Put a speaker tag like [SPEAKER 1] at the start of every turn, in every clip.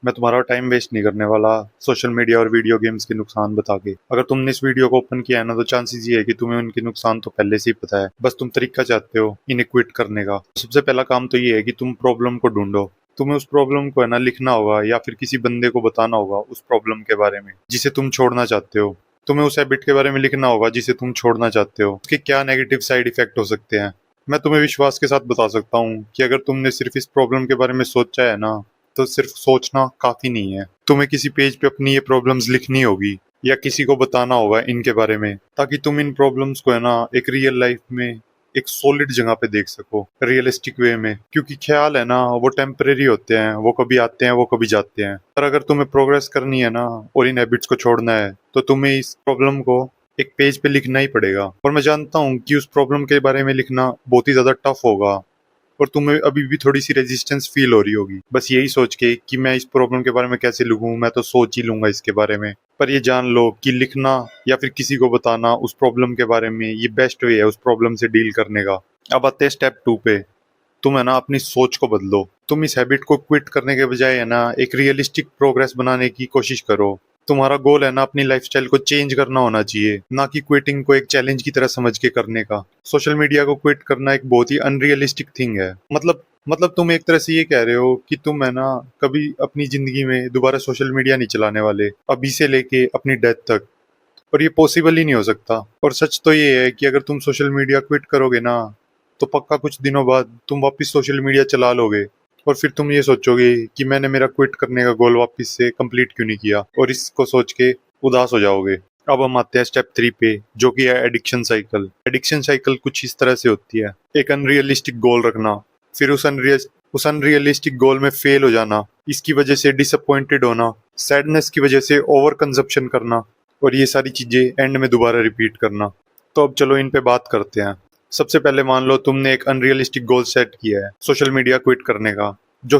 [SPEAKER 1] मैं तुम्हारा time waste नहीं करने वाला सोशल मीडिया और वीडियो गेम्स के नुकसान बता के। अगर तुमने इस वीडियो को ओपन किया है ना, तो चांसेस ये है कि तुम्हें उनके नुकसान तो पहले से ही पता है, बस तुम तरीका चाहते हो इन्हें क्विट करने का। सबसे पहला काम तो ये है कि तुम प्रॉब्लम को ढूंढो। तुम्हें उस प्रॉब्लम को है ना लिखना होगा, या फिर किसी बंदे को बताना होगा उस प्रॉब्लम के बारे में जिसे तुम छोड़ना चाहते हो। तुम्हें उस हैबिट के बारे में लिखना होगा जिसे तुम छोड़ना चाहते हो, उसके क्या नेगेटिव साइड इफेक्ट हो सकते हैं। मैं तुम्हें विश्वास के साथ बता सकता हूँ कि अगर तुमने सिर्फ इस प्रॉब्लम के बारे में सोचा है ना, तो सिर्फ सोचना काफी नहीं है। तुम्हें किसी पेज पे अपनी ये प्रॉब्लम्स लिखनी होगी, या किसी को बताना होगा इनके बारे में, ताकि तुम इन प्रॉब्लम्स को है ना एक रियल लाइफ में एक सॉलिड जगह पे देख सको, रियलिस्टिक वे में। क्योंकि ख्याल है ना वो टेम्परेरी होते हैं, वो कभी आते हैं वो कभी जाते हैं। पर अगर तुम्हें प्रोग्रेस करनी है ना और इन हैबिट्स को छोड़ना है, तो तुम्हें इस प्रॉब्लम को एक पेज पे लिखना ही पड़ेगा। और मैं जानता हूँ कि उस प्रॉब्लम के बारे में लिखना बहुत ही ज्यादा टफ होगा, और तुम्हें अभी भी थोड़ी सी रेजिस्टेंस फील हो रही होगी, बस यही सोच के कि मैं इस प्रॉब्लम के बारे में कैसे लिखूं, मैं तो सोच ही लूंगा इसके बारे में। पर ये जान लो कि लिखना या फिर किसी को बताना उस प्रॉब्लम के बारे में, ये बेस्ट वे है उस प्रॉब्लम से डील करने का। अब आते हैं स्टेप 2 पे। तुम है ना अपनी सोच को बदलो। तुम इस हैबिट को क्विट करने के बजाय है ना एक रियलिस्टिक प्रोग्रेस बनाने की कोशिश करो। तुम्हारा गोल है ना अपनी लाइफस्टाइल को चेंज करना होना चाहिए, ना कि क्विटिंग को एक चैलेंज की तरह समझ के करने का। सोशल मीडिया को क्विट करना एक बहुत ही अनरियलिस्टिक थिंग है। मतलब तुम एक तरह से ये कह रहे हो कि तुम है ना कभी अपनी जिंदगी में दोबारा सोशल मीडिया नहीं चलाने वाले, अभी से लेके अपनी डेथ तक। और ये पॉसिबल ही नहीं हो सकता। और सच तो ये है कि अगर तुम सोशल मीडिया क्विट करोगे ना, तो पक्का कुछ दिनों बाद तुम वापस सोशल मीडिया चला लोगे, और फिर तुम ये सोचोगे कि मैंने मेरा क्विट करने का गोल वापस से कंप्लीट क्यों नहीं किया, और इसको सोच के उदास हो जाओगे। अब हम आते हैं स्टेप 3 पे, जो कि है एडिक्शन साइकिल। एडिक्शन साइकिल कुछ इस तरह से होती है। एक अनरियलिस्टिक गोल रखना, फिर उस अनरियलिस्टिक गोल में फेल हो जाना, इसकी वजह से डिसअपॉइंटेड होना, सैडनेस की वजह से ओवर कंजप्शन करना, और ये सारी चीजें एंड में दोबारा रिपीट करना। तो अब चलो इन पे बात करते हैं। सबसे पहले मान लो तुमने एक अनरियलिस्टिक गोल सेट किया है सोशल मीडिया क्विट करने का, जो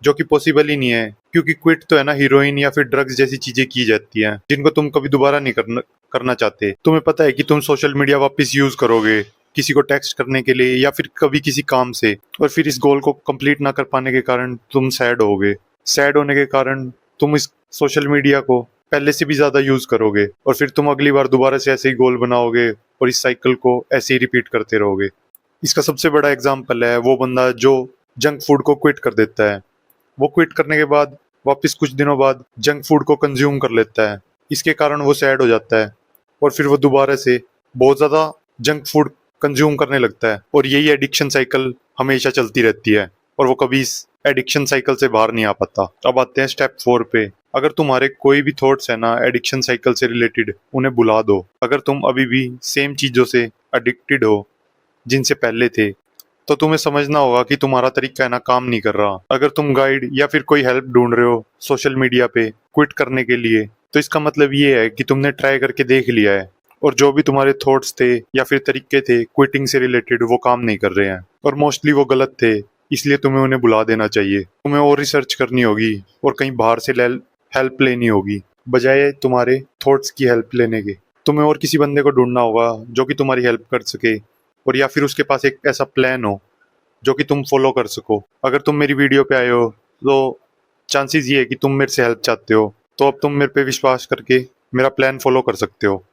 [SPEAKER 1] जो कि पॉसिबल ही नहीं है। क्योंकि क्विट तो है ना हीरोइन या फिर ड्रग्स जैसी चीजें की जाती हैं, जिनको तुम कभी दोबारा नहीं करना चाहते। तुम्हें पता है कि तुम सोशल मीडिया वापस यूज करोगे किसी को टेक्स्ट करने के लिए, या फिर कभी किसी काम से, और फिर इस गोल को कंप्लीट ना कर पाने के कारण तुम सैड होगे। सैड होने के कारण तुम इस सोशल मीडिया को पहले से भी ज्यादा यूज करोगे, और फिर तुम अगली बार दोबारा से ऐसे ही गोल बनाओगे, और इस साइकिल को ऐसे ही रिपीट करते रहोगे। इसका सबसे बड़ा एग्जाम्पल है वो बंदा जो जंक फूड को क्विट कर देता है। वो क्विट करने के बाद वापस कुछ दिनों बाद जंक फूड को कंज्यूम कर लेता है। इसके कारण वो सैड हो जाता है, और फिर वो दोबारा से बहुत ज्यादा जंक फूड कंज्यूम करने लगता है, और यही एडिक्शन साइकिल हमेशा चलती रहती है, और वो कभी इस एडिक्शन साइकिल से बाहर नहीं आ पाता। अब आते हैं स्टेप 4 पे। अगर तुम्हारे कोई भी थॉट्स है ना एडिक्शन साइकिल से रिलेटेड, उन्हें भुला दो। अगर तुम अभी भी सेम चीजों से एडिक्टेड हो जिनसे पहले थे, तो तुम्हें समझना होगा कि तुम्हारा तरीका है ना काम नहीं कर रहा। अगर तुम गाइड या फिर कोई हेल्प ढूंढ रहे हो सोशल मीडिया पे क्विट करने के लिए, तो इसका मतलब ये है कि तुमने ट्राई करके देख लिया है, और जो भी तुम्हारे थॉट्स थे या फिर तरीके थे क्विटिंग से रिलेटेड, वो काम नहीं कर रहे हैं, और मोस्टली वो गलत थे। इसलिए तुम्हें उन्हें भुला देना चाहिए। तुम्हें और रिसर्च करनी होगी, और कहीं बाहर से हेल्प लेनी होगी, बजाय तुम्हारे थॉट्स की हेल्प लेने के। तुम्हें और किसी बंदे को ढूंढना होगा जो कि तुम्हारी हेल्प कर सके, और या फिर उसके पास एक ऐसा प्लान हो जो कि तुम फॉलो कर सको। अगर तुम मेरी वीडियो पे आए हो, तो चांसेस ये है कि तुम मेरे से हेल्प चाहते हो, तो अब तुम मेरे पे विश्वास करके मेरा प्लान फॉलो कर सकते हो।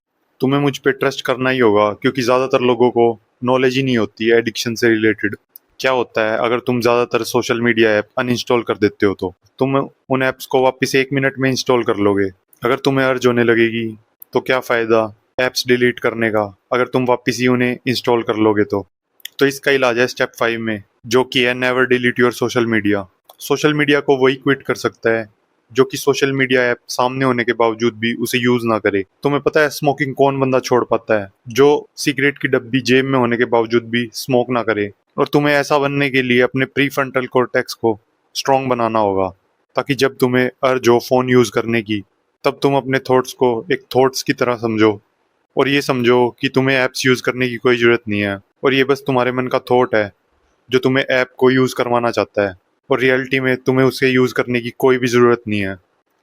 [SPEAKER 1] तुम्हें मुझ पे ट्रस्ट करना ही होगा, क्योंकि ज़्यादातर लोगों को नॉलेज ही नहीं होती है एडिक्शन से रिलेटेड। क्या होता है अगर तुम ज़्यादातर सोशल मीडिया ऐप अनइंस्टॉल कर देते हो, तो तुम उन ऐप्स को वापस 1 मिनट में इंस्टॉल कर लोगे। अगर तुम्हें अर्ज होने लगेगी, तो क्या फ़ायदा ऐप्स डिलीट करने का, अगर तुम वापस ही उन्हें इंस्टॉल कर लोगे तो इसका इलाज है स्टेप 5 में, जो कि है never delete your social media. Social media को वही क्विट कर सकता है जो कि सोशल मीडिया ऐप सामने होने के बावजूद भी उसे यूज ना करे। तुम्हें पता है स्मोकिंग कौन बंदा छोड़ पाता है? जो सिगरेट की डब्बी जेब में होने के बावजूद भी स्मोक ना करे। और तुम्हें ऐसा बनने के लिए अपने प्री फ्रंटल कॉर्टेक्स को स्ट्रांग बनाना होगा, ताकि जब तुम्हें अर्ज हो फोन यूज करने की, तब तुम अपने थॉट्स को एक थॉट्स की तरह समझो, और ये समझो कि तुम्हें ऐप्स यूज करने की कोई जरूरत नहीं है, और ये बस तुम्हारे मन का थॉट है जो तुम्हें ऐप को यूज करवाना चाहता है, और रियलिटी में तुम्हें उसे यूज करने की कोई भी जरूरत नहीं है।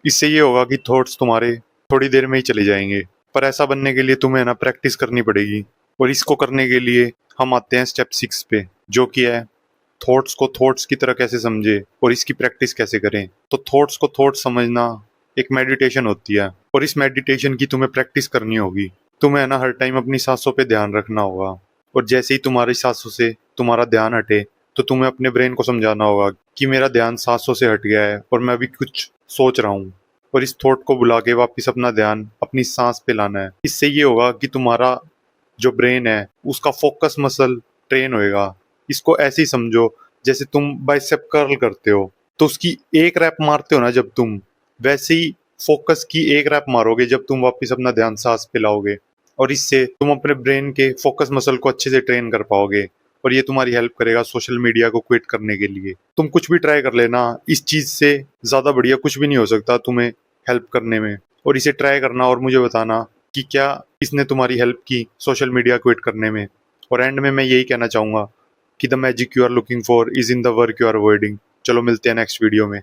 [SPEAKER 1] इससे ये होगा कि थॉट्स तुम्हारे थोड़ी देर में ही चले जाएंगे। पर ऐसा बनने के लिए तुम्हें ना प्रैक्टिस करनी पड़ेगी, और इसको करने के लिए हम आते हैं स्टेप 6 पे, जो कि है थॉट्स को थॉट्स की तरह कैसे समझे और इसकी प्रैक्टिस कैसे करें। तो थॉट्स को थॉट्स समझना एक मेडिटेशन होती है, और इस मेडिटेशन की तुम्हें प्रैक्टिस करनी होगी। तुम्हें है ना हर टाइम अपनी सांसों पे ध्यान रखना होगा, और जैसे ही तुम्हारी सांसों से तुम्हारा ध्यान हटे तो तुम्हें अपने ब्रेन को समझाना होगा कि मेरा ध्यान सांसों से हट गया है और मैं अभी कुछ सोच रहा हूँ, और इस थॉट को बुला के वापस अपना ध्यान अपनी सांस पे लाना है। इससे ये होगा कि तुम्हारा जो ब्रेन है उसका फोकस मसल ट्रेन होएगा। इसको ऐसे ही समझो जैसे तुम बाइसेप कर्ल करते हो, तो उसकी एक रैप मारते हो ना जब तुम, वैसे ही फोकस की एक रैप मारोगे जब तुम वापस अपना ध्यान सांस पे लाओगे, और इससे तुम अपने ब्रेन के फोकस मसल को अच्छे से ट्रेन कर पाओगे, और ये तुम्हारी हेल्प करेगा सोशल मीडिया को क्विट करने के लिए। तुम कुछ भी ट्राई कर लेना, इस चीज से ज्यादा बढ़िया कुछ भी नहीं हो सकता तुम्हें हेल्प करने में। और इसे ट्राई करना और मुझे बताना कि क्या इसने तुम्हारी हेल्प की सोशल मीडिया क्विट करने में। और एंड में मैं यही कहना चाहूंगा कि the magic you are looking for is in the work you are avoiding. चलो मिलते हैं नेक्स्ट वीडियो में।